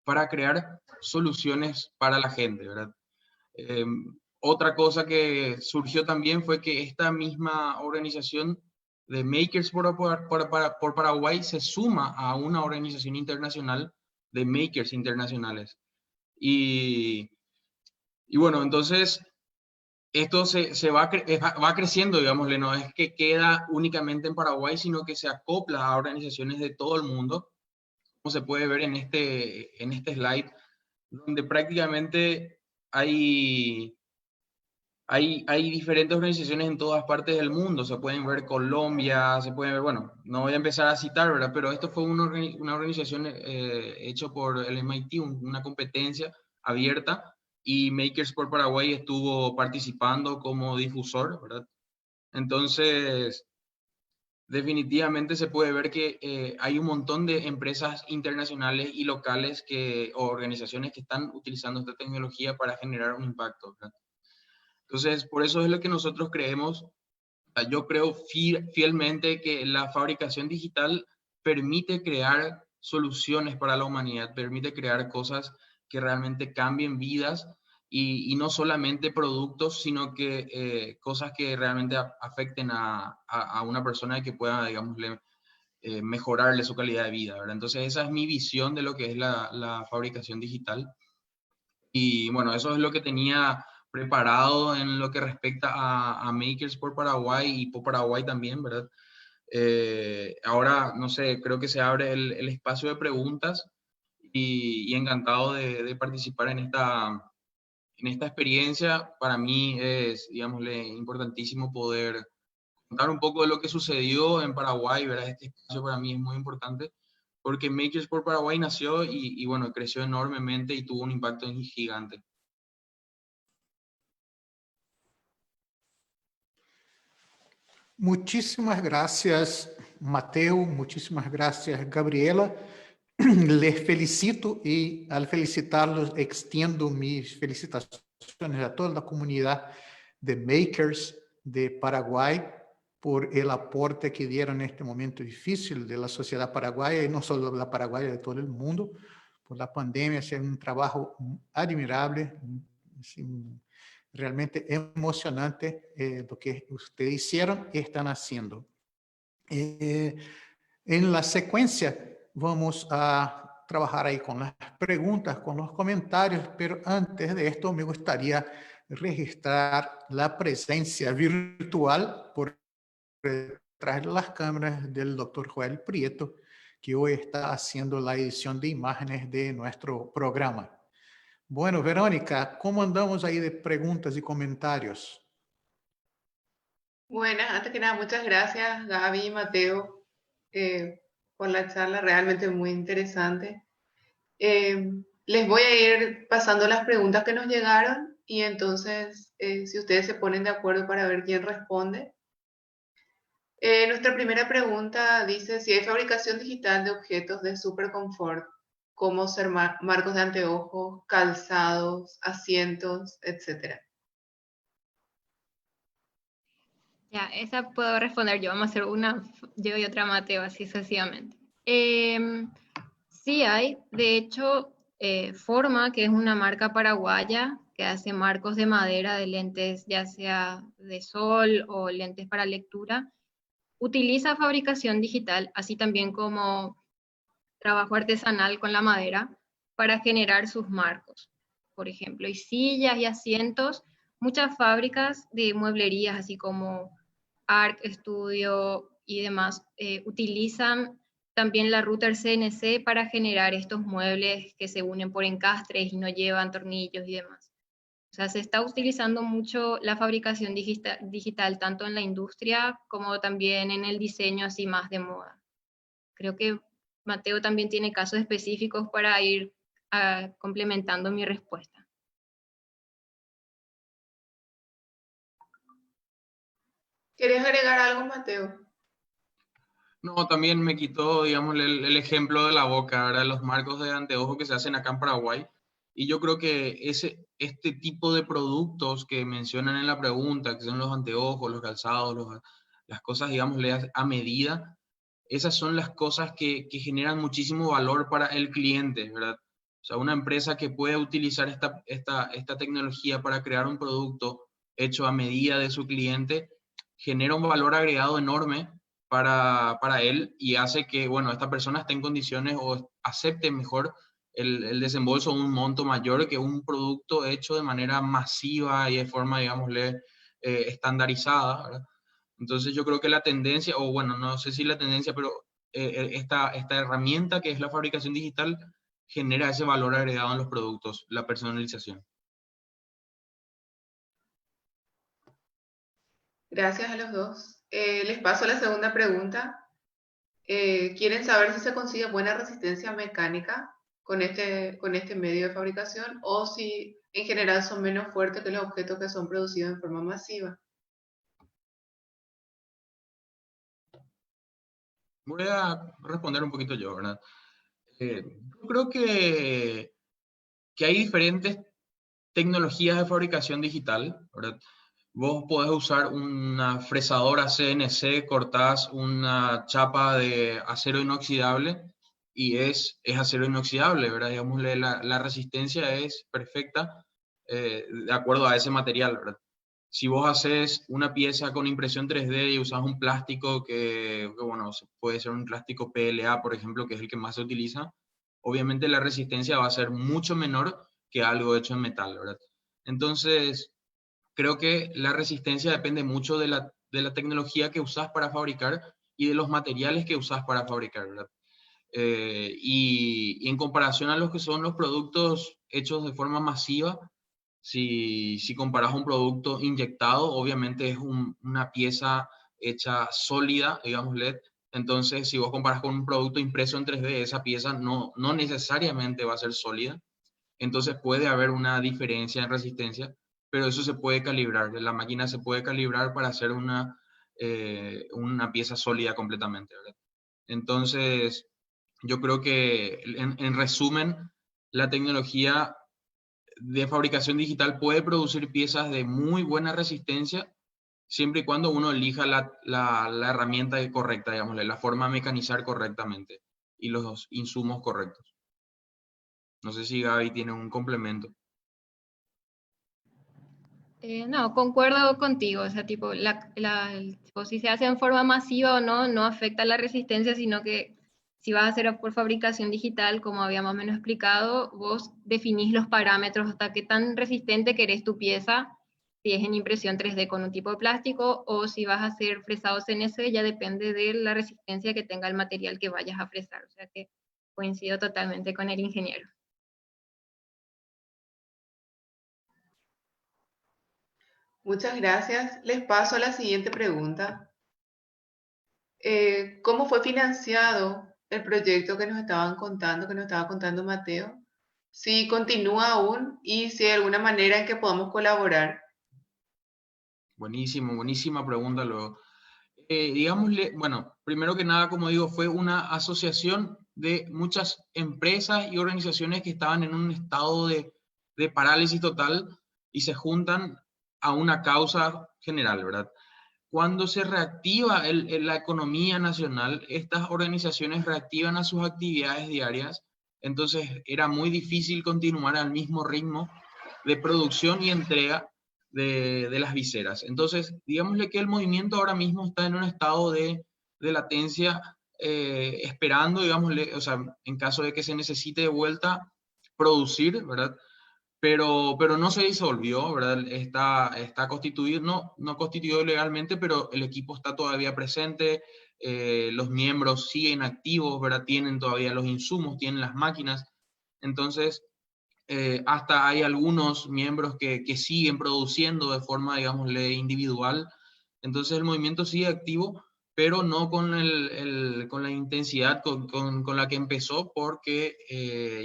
para crear soluciones para la gente, ¿verdad? Otra cosa que surgió también fue que esta misma organización de Makers por Paraguay se suma a una organización internacional de Makers internacionales. Y bueno, entonces esto va creciendo, digámosle, no es que queda únicamente en Paraguay, sino que se acopla a organizaciones de todo el mundo, como se puede ver en este slide, donde prácticamente hay diferentes organizaciones en todas partes del mundo. Se pueden ver Colombia, se pueden ver, bueno, no voy a empezar a citar, ¿verdad? Pero esto fue una organización hecha por el MIT, una competencia abierta, y Makers por Paraguay estuvo participando como difusor, ¿verdad? Entonces, definitivamente se puede ver que hay un montón de empresas internacionales y locales o organizaciones que están utilizando esta tecnología para generar un impacto, ¿verdad? Entonces, por eso es lo que nosotros creemos. Yo creo fielmente que la fabricación digital permite crear soluciones para la humanidad, permite crear cosas que realmente cambien vidas y no solamente productos, sino que cosas que realmente afecten a una persona y que pueda, digamos, mejorarle su calidad de vida, ¿verdad? Entonces, esa es mi visión de lo que es la fabricación digital. Y bueno, eso es lo que tenía preparado en lo que respecta a Makers por Paraguay y por Paraguay también, ¿verdad? Ahora, no sé, creo que se abre el espacio de preguntas y encantado de participar en esta experiencia. Para mí es, digámosle, importantísimo poder contar un poco de lo que sucedió en Paraguay, ¿verdad? Este espacio para mí es muy importante porque Makers por Paraguay nació y bueno, creció enormemente y tuvo un impacto gigante. Muchísimas gracias, Mateo. Muchísimas gracias, Gabriela. Les felicito y al felicitarlos extiendo mis felicitaciones a toda la comunidad de Makers de Paraguay por el aporte que dieron en este momento difícil de la sociedad paraguaya y no solo de la paraguaya, de todo el mundo. Por la pandemia, es un trabajo admirable, realmente emocionante lo que ustedes hicieron y están haciendo. En la secuencia vamos a trabajar ahí con las preguntas, con los comentarios, pero antes de esto me gustaría registrar la presencia virtual por detrás de las cámaras del doctor Joel Prieto, que hoy está haciendo la edición de imágenes de nuestro programa. Bueno, Verónica, ¿cómo andamos ahí de preguntas y comentarios? Buenas, antes que nada, muchas gracias Gaby y Mateo por la charla, realmente muy interesante. Les voy a ir pasando las preguntas que nos llegaron y entonces si ustedes se ponen de acuerdo para ver quién responde. Nuestra primera pregunta dice si hay fabricación digital de objetos de super confort, como ser marcos de anteojos, calzados, asientos, etc. Ya, esa puedo responder yo. Vamos a hacer una yo y otra Mateo, así sucesivamente. Sí hay, de hecho, Forma, que es una marca paraguaya que hace marcos de madera de lentes, ya sea de sol o lentes para lectura, utiliza fabricación digital, así también como trabajo artesanal con la madera, para generar sus marcos. Por ejemplo, y sillas y asientos, muchas fábricas de mueblerías, así como Arc Studio y demás, utilizan también la router CNC para generar estos muebles que se unen por encastres y no llevan tornillos y demás. O sea, se está utilizando mucho la fabricación digital tanto en la industria como también en el diseño así más de moda. Creo que Mateo también tiene casos específicos para ir complementando mi respuesta. ¿Quieres agregar algo, Mateo? No, también me quitó, digamos, el ejemplo de la boca, ¿verdad? Los marcos de anteojo que se hacen acá en Paraguay. Y yo creo que este tipo de productos que mencionan en la pregunta, que son los anteojos, los calzados, las cosas, digamos, a medida, esas son las cosas que generan muchísimo valor para el cliente, ¿verdad? O sea, una empresa que puede utilizar esta tecnología para crear un producto hecho a medida de su cliente, genera un valor agregado enorme para él y hace que, bueno, esta persona esté en condiciones o acepte mejor el desembolso de un monto mayor que un producto hecho de manera masiva y de forma, digámosle, estandarizada, ¿verdad? Entonces yo creo que la tendencia, o bueno, no sé si la tendencia, pero esta herramienta que es la fabricación digital genera ese valor agregado en los productos, la personalización. Gracias a los dos. Les paso la segunda pregunta. ¿Quieren saber si se consigue buena resistencia mecánica con este medio de fabricación o si en general son menos fuertes que los objetos que son producidos en forma masiva? Voy a responder un poquito yo, ¿verdad? Yo creo que hay diferentes tecnologías de fabricación digital, ¿verdad? Vos podés usar una fresadora CNC, cortás una chapa de acero inoxidable y es acero inoxidable, ¿verdad? Digamos, la resistencia es perfecta de acuerdo a ese material, ¿verdad? Si vos haces una pieza con impresión 3D y usas un plástico bueno, puede ser un plástico PLA, por ejemplo, que es el que más se utiliza, obviamente la resistencia va a ser mucho menor que algo hecho en metal, ¿verdad? Entonces, creo que la resistencia depende mucho de la tecnología que usas para fabricar y de los materiales que usas para fabricar, ¿verdad? Y en comparación a los que son los productos hechos de forma masiva, si comparas un producto inyectado, obviamente es una pieza hecha sólida, digamos, LED. Entonces, si vos comparas con un producto impreso en 3D, esa pieza no necesariamente va a ser sólida. Entonces puede haber una diferencia en resistencia, pero eso se puede calibrar. La máquina se puede calibrar para hacer una pieza sólida completamente, ¿verdad? Entonces, yo creo que en resumen, la tecnología de fabricación digital puede producir piezas de muy buena resistencia, siempre y cuando uno elija la herramienta correcta, digamos, la forma de mecanizar correctamente y los insumos correctos. No sé si Gaby tiene un complemento. No, concuerdo contigo, o sea, tipo, tipo, si se hace en forma masiva o no, no afecta la resistencia, sino que si vas a hacer por fabricación digital, como había más o menos explicado, vos definís los parámetros hasta qué tan resistente querés tu pieza, si es en impresión 3D con un tipo de plástico o si vas a hacer fresado CNC, ya depende de la resistencia que tenga el material que vayas a fresar, o sea que coincido totalmente con el ingeniero. Muchas gracias. Les paso a la siguiente pregunta. ¿Cómo fue financiado el proyecto que nos estaban contando, que nos estaba contando Mateo? Si continúa aún y si hay alguna manera en que podamos colaborar. Buenísimo, buenísima pregunta luego. Digámosle, bueno, primero que nada, como digo, fue una asociación de muchas empresas y organizaciones que estaban en un estado de parálisis total y se juntan a una causa general, ¿verdad? Cuando se reactiva la economía nacional, estas organizaciones reactivan a sus actividades diarias, entonces era muy difícil continuar al mismo ritmo de producción y entrega de las viseras. Entonces, digámosle que el movimiento ahora mismo está en un estado de latencia, esperando, digámosle, o sea, en caso de que se necesite de vuelta producir, ¿verdad? Pero no se disolvió, ¿verdad? Está constituido, no constituido legalmente, pero el equipo está todavía presente, los miembros siguen activos, ¿verdad? Tienen todavía los insumos, tienen las máquinas, entonces hasta hay algunos miembros que siguen produciendo de forma, digámosle, individual. Entonces el movimiento sigue activo, pero no con, con la intensidad con la que empezó, porque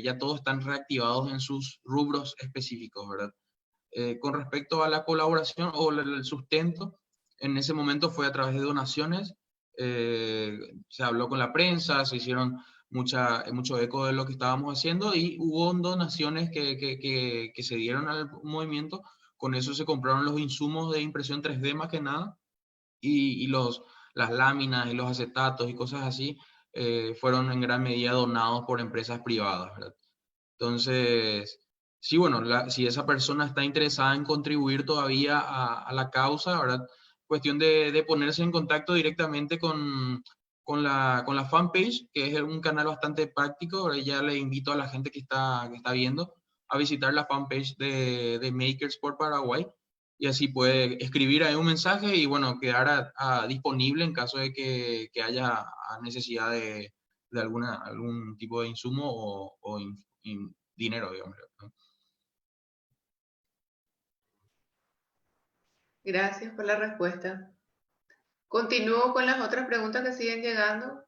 ya todos están reactivados en sus rubros específicos, ¿verdad? Con respecto a la colaboración o el sustento, en ese momento fue a través de donaciones, se habló con la prensa, se hicieron mucho eco de lo que estábamos haciendo y hubo donaciones que se dieron al movimiento. Con eso se compraron los insumos de impresión 3D más que nada y las láminas y los acetatos y cosas así fueron en gran medida donados por empresas privadas, ¿verdad? Entonces, sí, bueno, si esa persona está interesada en contribuir todavía a la causa, ¿verdad? Cuestión de ponerse en contacto directamente con la fanpage, que es un canal bastante práctico. ¿Verdad? Ya le invito a la gente que está viendo a visitar la fanpage de Makers por Paraguay y así puede escribir ahí un mensaje y bueno, quedar disponible en caso de que haya necesidad de algún tipo de insumo o dinero, digamos, ¿no? Gracias por la respuesta. Continúo con las otras preguntas que siguen llegando.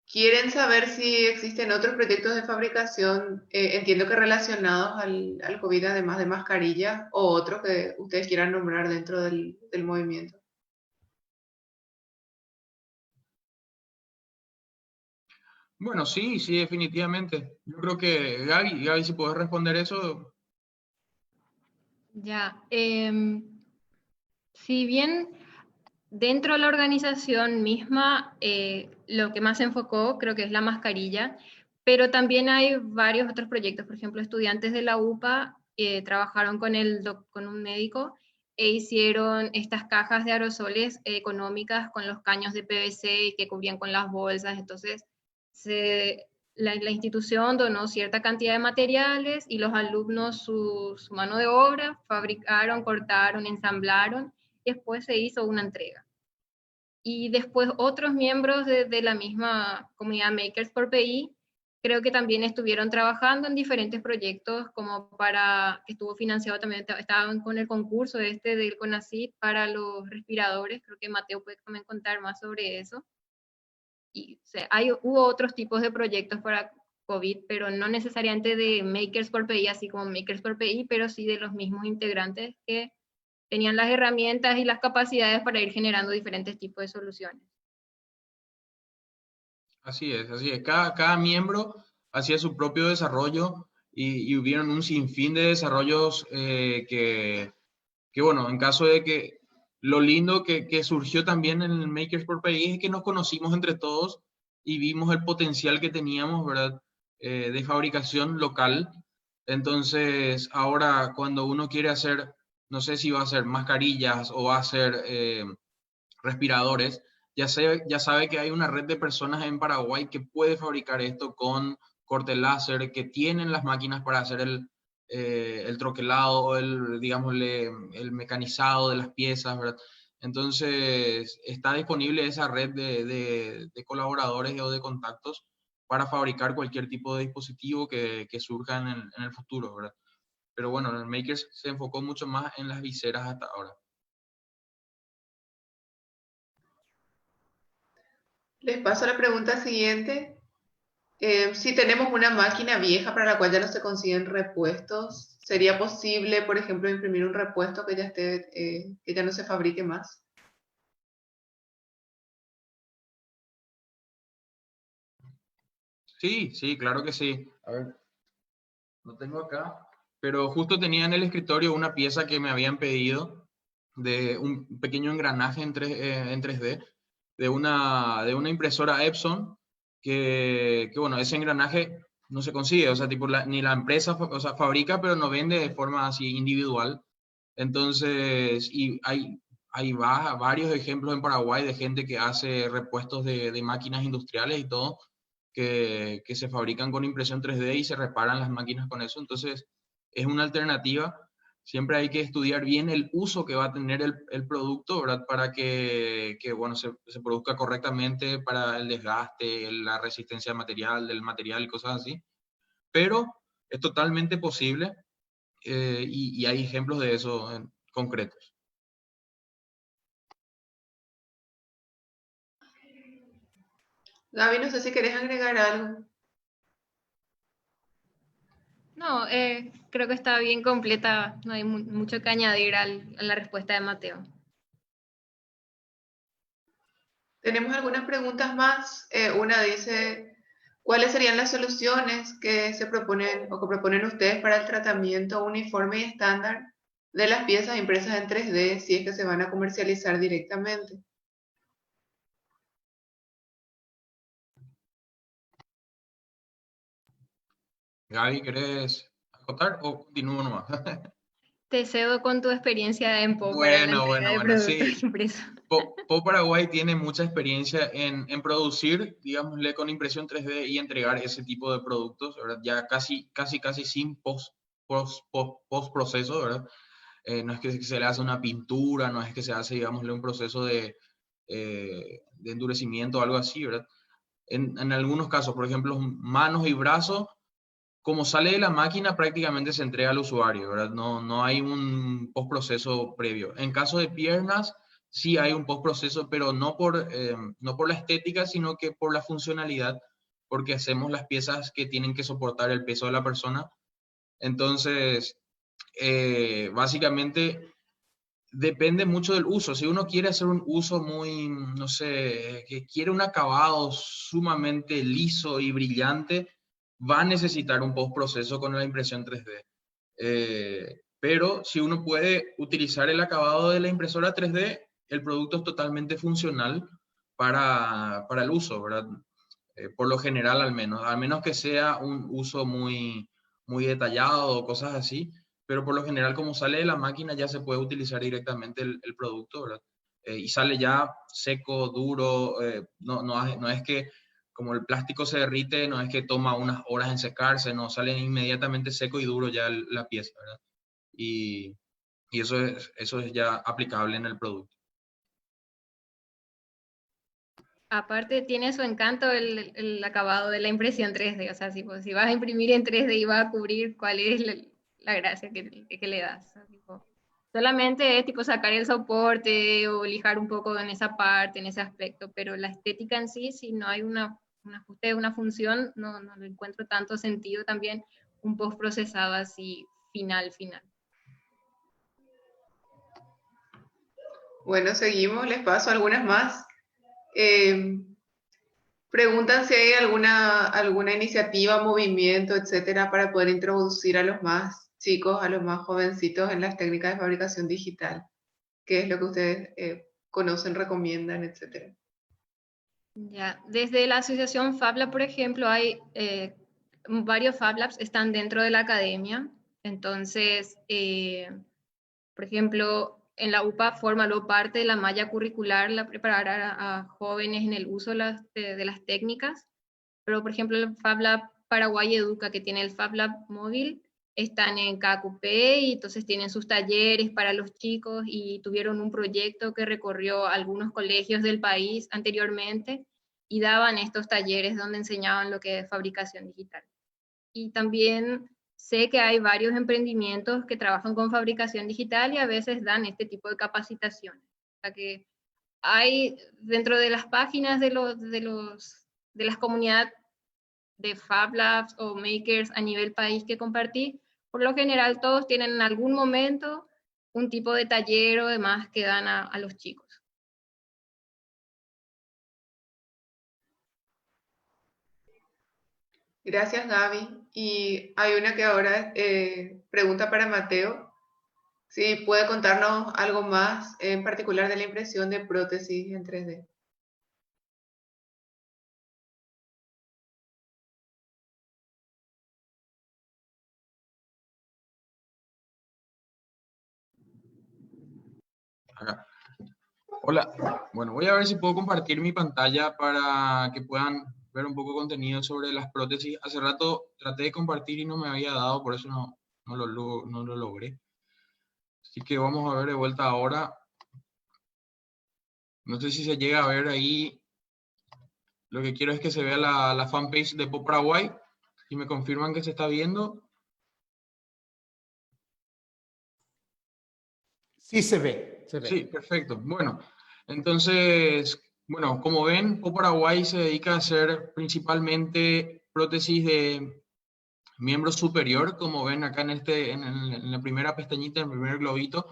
Quieren saber si existen otros proyectos de fabricación, entiendo que relacionados al COVID, además de mascarillas, o otros que ustedes quieran nombrar dentro del movimiento. Bueno, sí, sí, definitivamente. Yo creo que Gaby, si puedes responder eso. Ya, si bien dentro de la organización misma, lo que más se enfocó creo que es la mascarilla, pero también hay varios otros proyectos. Por ejemplo, estudiantes de la UPA trabajaron con un médico e hicieron estas cajas de aerosoles económicas con los caños de PVC y que cubrían con las bolsas. Entonces, la institución donó cierta cantidad de materiales y los alumnos su mano de obra, fabricaron, cortaron, ensamblaron y después se hizo una entrega. Y después otros miembros de la misma comunidad Makers por PI, creo que también estuvieron trabajando en diferentes proyectos, como que estuvo financiado también, estaban con el concurso del CONACYT para los respiradores, creo que Mateo puede también contar más sobre eso. Y o sea, hubo otros tipos de proyectos para COVID, pero no necesariamente de Makers por PI, así como Makers por PI, pero sí de los mismos integrantes que tenían las herramientas y las capacidades para ir generando diferentes tipos de soluciones. Así es, así es. Cada miembro hacía su propio desarrollo y hubieron un sinfín de desarrollos que, bueno, en caso de que lo lindo que surgió también en el Makers por País es que nos conocimos entre todos y vimos el potencial que teníamos, ¿verdad? De fabricación local. Entonces, ahora cuando uno quiere hacer, no sé si va a hacer mascarillas o va a hacer respiradores, ya sabe que hay una red de personas en Paraguay que puede fabricar esto con corte láser, que tienen las máquinas para hacer el troquelado o digámosle, el mecanizado de las piezas, ¿verdad? Entonces, está disponible esa red de colaboradores o de contactos para fabricar cualquier tipo de dispositivo que surja en el futuro, ¿verdad? Pero bueno, el Makers se enfocó mucho más en las viseras hasta ahora. Les paso a la pregunta siguiente. Si tenemos una máquina vieja para la cual ya no se consiguen repuestos, ¿sería posible, por ejemplo, imprimir un repuesto que ya esté, que ya no se fabrique más? Sí, sí, claro que sí. A ver, lo tengo acá, pero justo tenía en el escritorio una pieza que me habían pedido de un pequeño engranaje en 3D de una impresora Epson bueno, ese engranaje no se consigue, o sea, tipo ni la empresa, o sea, fabrica, pero no vende de forma así individual. Entonces, y hay varios ejemplos en Paraguay de gente que hace repuestos de máquinas industriales y todo, que se fabrican con impresión 3D y se reparan las máquinas con eso. Entonces, es una alternativa. Siempre hay que estudiar bien el uso que va a tener el producto, ¿verdad? Para que bueno, se produzca correctamente para el desgaste, la resistencia del material y cosas así. Pero es totalmente posible, y hay ejemplos de eso concretos. Gaby, no sé si querés agregar algo. No, creo que está bien completa, no hay mucho que añadir a la respuesta de Mateo. Tenemos algunas preguntas más. Una dice, ¿cuáles serían las soluciones que se proponen o que proponen ustedes para el tratamiento uniforme y estándar de las piezas impresas en 3D si es que se van a comercializar directamente? Gaby, ¿querés acotar o continúo nomás? Te cedo con tu experiencia en PO para la Bueno, entrega bueno, de bueno, productos sí. impresos. Paraguay tiene mucha experiencia en producir, digámosle, con impresión 3D y entregar ese tipo de productos, ¿verdad? Ya casi sin post proceso, ¿verdad? No es que se le hace una pintura, no es que se hace, digámosle, un proceso de endurecimiento o algo así, ¿verdad? En algunos casos, por ejemplo, manos y brazos, como sale de la máquina, prácticamente se entrega al usuario, ¿verdad? No hay un postproceso previo. En caso de piernas, sí hay un postproceso, pero no por la estética, sino que por la funcionalidad, porque hacemos las piezas que tienen que soportar el peso de la persona. Entonces, básicamente, depende mucho del uso. Si uno quiere hacer un uso muy, no sé, que quiere un acabado sumamente liso y brillante, va a necesitar un postproceso con la impresión 3D. Pero si uno puede utilizar el acabado de la impresora 3D, el producto es totalmente funcional para el uso, ¿verdad? Por lo general al menos que sea un uso muy detallado o cosas así, pero por lo general como sale de la máquina ya se puede utilizar directamente el producto, ¿verdad? Y sale ya seco, duro, no es que como el plástico se derrite, no es que toma unas horas en secarse, no, sale inmediatamente seco y duro ya la pieza, ¿verdad? Y, y eso es ya aplicable en el producto. Aparte tiene su encanto el acabado de la impresión 3D, o sea, si vas a imprimir en 3D y vas a cubrir, ¿cuál es la gracia que le das? O sea, tipo, solamente es tipo sacar el soporte o lijar un poco en esa parte, en ese aspecto, pero la estética en sí, si no hay un ajuste, una función, no le encuentro tanto sentido también un post procesado así final. Bueno, seguimos, les paso algunas más. Eh, Preguntan si hay alguna iniciativa, movimiento, etcétera, para poder introducir a los más chicos, a los más jovencitos en las técnicas de fabricación digital. ¿Qué es lo que ustedes conocen, recomiendan, etcétera? Ya, desde la asociación FabLab, por ejemplo, hay varios FabLabs están dentro de la academia. Entonces, por ejemplo, en la UPA forma parte de la malla curricular, la preparar a jóvenes en el uso de las técnicas. Pero, por ejemplo, el FabLab Paraguay Educa, que tiene el FabLab móvil, están en KQP y entonces tienen sus talleres para los chicos y tuvieron un proyecto que recorrió algunos colegios del país anteriormente y daban estos talleres donde enseñaban lo que es fabricación digital. Y también sé que hay varios emprendimientos que trabajan con fabricación digital y a veces dan este tipo de capacitaciones. O sea que hay dentro de las páginas de las comunidades de Fab Labs o makers a nivel país que compartí, por lo general todos tienen en algún momento un tipo de taller o demás que dan a los chicos. Gracias, Gaby. Y hay una que ahora pregunta para Mateo, si puede contarnos algo más en particular de la impresión de prótesis en 3D. Acá. Hola, bueno, voy a ver si puedo compartir mi pantalla para que puedan ver un poco de contenido sobre las prótesis. Hace rato traté de compartir y no me había dado, por eso no lo logré. Así que vamos a ver de vuelta ahora. No sé si se llega a ver ahí. Lo que quiero es que se vea la fanpage de Pop Paraguay. Y me confirman que se está viendo. Sí, se ve, se ve. Sí, perfecto. Bueno, entonces, bueno, como ven, Pop Paraguay se dedica a hacer principalmente prótesis de miembro superior, como ven acá en la primera pestañita, en el primer globito,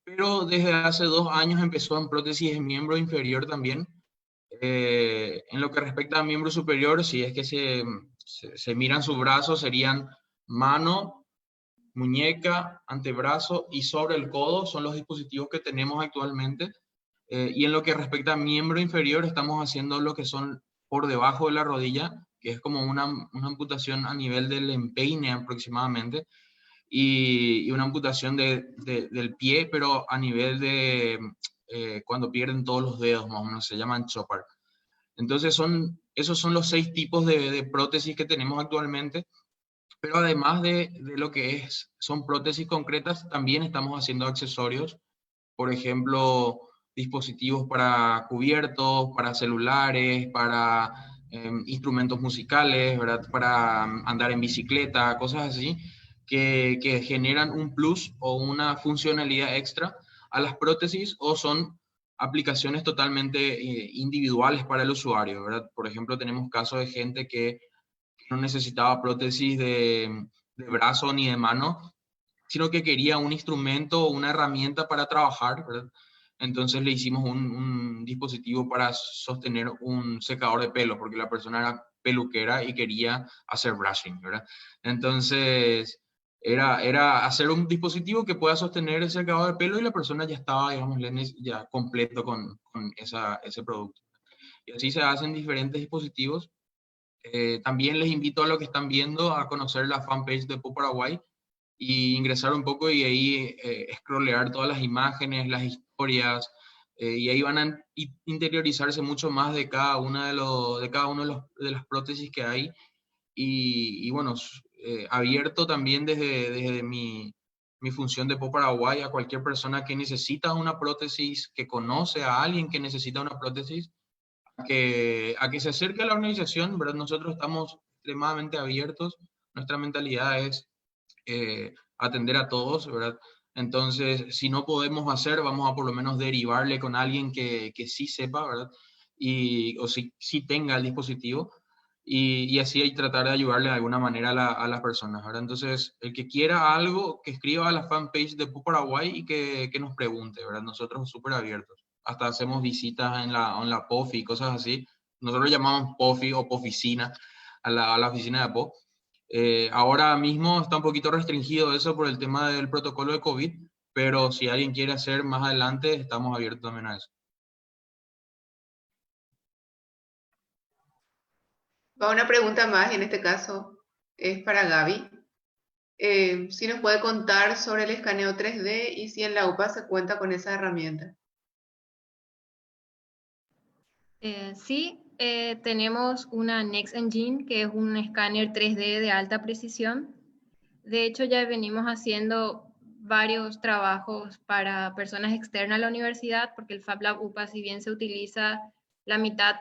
pero desde hace 2 años empezó en prótesis de miembro inferior también. En lo que respecta a miembro superior, si es que se miran sus brazos, serían mano, muñeca, antebrazo y sobre el codo, son los dispositivos que tenemos actualmente. Y en lo que respecta a miembro inferior, estamos haciendo lo que son por debajo de la rodilla, que es como una amputación a nivel del empeine aproximadamente, y una amputación del pie, pero a nivel de cuando pierden todos los dedos, más o menos, se llaman chopper. Entonces esos son los 6 tipos de prótesis que tenemos actualmente, pero además de lo que son prótesis concretas, también estamos haciendo accesorios, por ejemplo, dispositivos para cubiertos, para celulares, para instrumentos musicales, ¿verdad? Para andar en bicicleta, cosas así, que generan un plus o una funcionalidad extra a las prótesis o son aplicaciones totalmente individuales para el usuario, ¿verdad? Por ejemplo, tenemos casos de gente que no necesitaba prótesis de brazo ni de mano, sino que quería un instrumento o una herramienta para trabajar, ¿verdad? Entonces le hicimos un dispositivo para sostener un secador de pelo, porque la persona era peluquera y quería hacer brushing, ¿verdad? Entonces era hacer un dispositivo que pueda sostener el secador de pelo y la persona ya estaba, digamos, ya completo con ese producto. Y así se hacen diferentes dispositivos. También les invito a los que están viendo a conocer la fanpage de Pop Paraguay y ingresar un poco y ahí scrollear todas las imágenes, las historias, y ahí van a interiorizarse mucho más de cada una de cada uno de las prótesis que hay. Y bueno, abierto también desde mi función de Pop Paraguay a cualquier persona que necesita una prótesis, que conoce a alguien que necesita una prótesis, a que se acerque a la organización, ¿verdad? Nosotros estamos extremadamente abiertos, nuestra mentalidad es atender a todos, ¿verdad? Entonces, si no podemos hacer, vamos a por lo menos derivarle con alguien que sí sepa, ¿verdad? O si tenga el dispositivo, y así hay tratar de ayudarle de alguna manera a las personas, ¿verdad? Entonces, el que quiera algo, que escriba a la fanpage de Pop Paraguay y que nos pregunte, ¿verdad? Nosotros súper abiertos. Hasta hacemos visitas en la POFI y cosas así. Nosotros llamamos POFI o POFICINA a la oficina de POF. Ahora mismo está un poquito restringido eso por el tema del protocolo de COVID, pero si alguien quiere hacer más adelante, estamos abiertos también a eso. Va una pregunta más, y en este caso es para Gaby. Si nos puede contar sobre el escaneo 3D y si en la UPA se cuenta con esa herramienta. Sí, tenemos una Next Engine, que es un escáner 3D de alta precisión. De hecho, ya venimos haciendo varios trabajos para personas externas a la universidad, porque el Fab Lab UPA, si bien se utiliza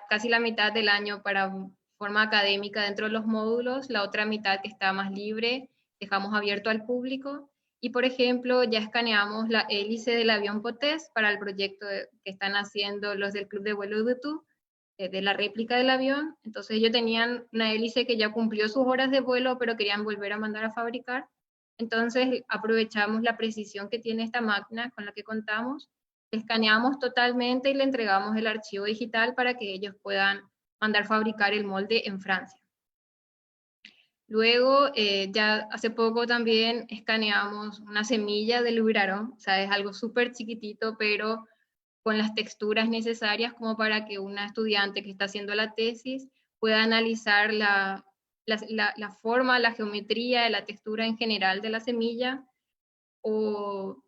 casi la mitad del año para forma académica dentro de los módulos, la otra mitad que está más libre, dejamos abierto al público. Y, por ejemplo, ya escaneamos la hélice del avión Potés para el proyecto que están haciendo los del Club de Vuelo de YouTube. de la réplica del avión. Entonces ellos tenían una hélice que ya cumplió sus horas de vuelo, pero querían volver a mandar a fabricar. Entonces aprovechamos la precisión que tiene esta máquina con la que contamos, escaneamos totalmente y le entregamos el archivo digital para que ellos puedan mandar fabricar el molde en Francia. Luego, ya hace poco también escaneamos una semilla de Lubrarón, o sea, es algo súper chiquitito, pero con las texturas necesarias como para que una estudiante que está haciendo la tesis pueda analizar la forma, la geometría, la textura en general de la semilla. O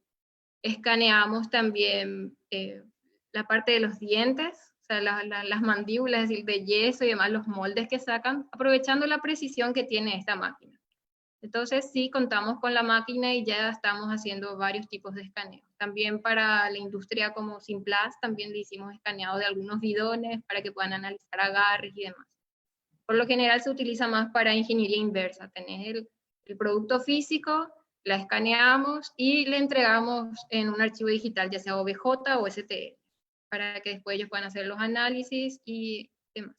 escaneamos también la parte de los dientes, o sea, las mandíbulas, es decir, de yeso y demás, los moldes que sacan, aprovechando la precisión que tiene esta máquina. Entonces sí, contamos con la máquina y ya estamos haciendo varios tipos de escaneo. También para la industria como Simplast, también le hicimos escaneado de algunos bidones para que puedan analizar agarres y demás. Por lo general se utiliza más para ingeniería inversa. Tenés el producto físico, la escaneamos y le entregamos en un archivo digital, ya sea OBJ o STL, para que después ellos puedan hacer los análisis y demás.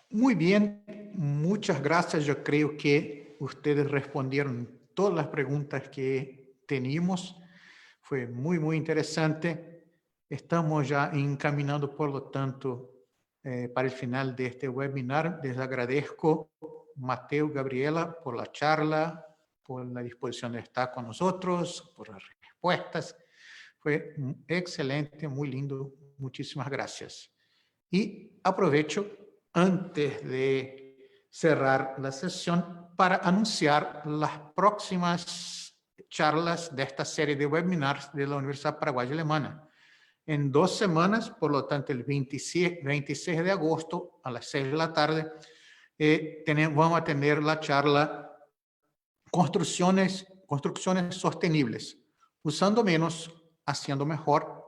Muy bien, muchas gracias. Yo creo que ustedes respondieron todas las preguntas que teníamos. Fue muy, muy interesante. Estamos ya encaminando, por lo tanto, para el final de este webinar. Les agradezco, Mateo, Gabriela, por la charla, por la disposición de estar con nosotros, por las respuestas. Fue excelente, muy lindo. Muchísimas gracias. Y aprovecho, antes de cerrar la sesión, para anunciar las próximas charlas de esta serie de webinars de la Universidad Paraguaya Alemana. En 2 semanas, por lo tanto, el 26 de agosto a las 6 de la tarde, vamos a tener la charla Construcciones Sostenibles, usando menos, haciendo mejor,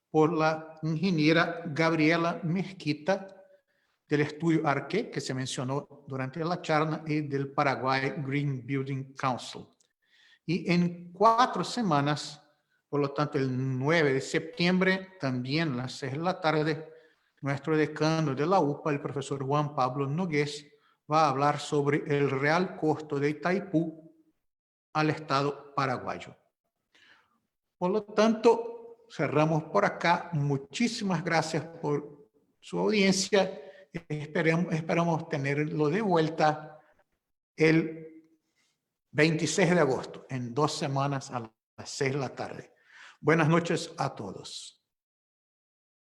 por la ingeniera Gabriela Mezquita, del estudio Arque, que se mencionó durante la charla, y del Paraguay Green Building Council. Y en 4 semanas, por lo tanto, el 9 de septiembre, también a las 6 de la tarde, nuestro decano de la UPA, el profesor Juan Pablo Nogués, va a hablar sobre el real costo de Itaipú al Estado paraguayo. Por lo tanto, cerramos por acá. Muchísimas gracias por su audiencia. Esperamos tenerlo de vuelta el 26 de agosto, en 2 semanas a las 6 de la tarde. Buenas noches a todos.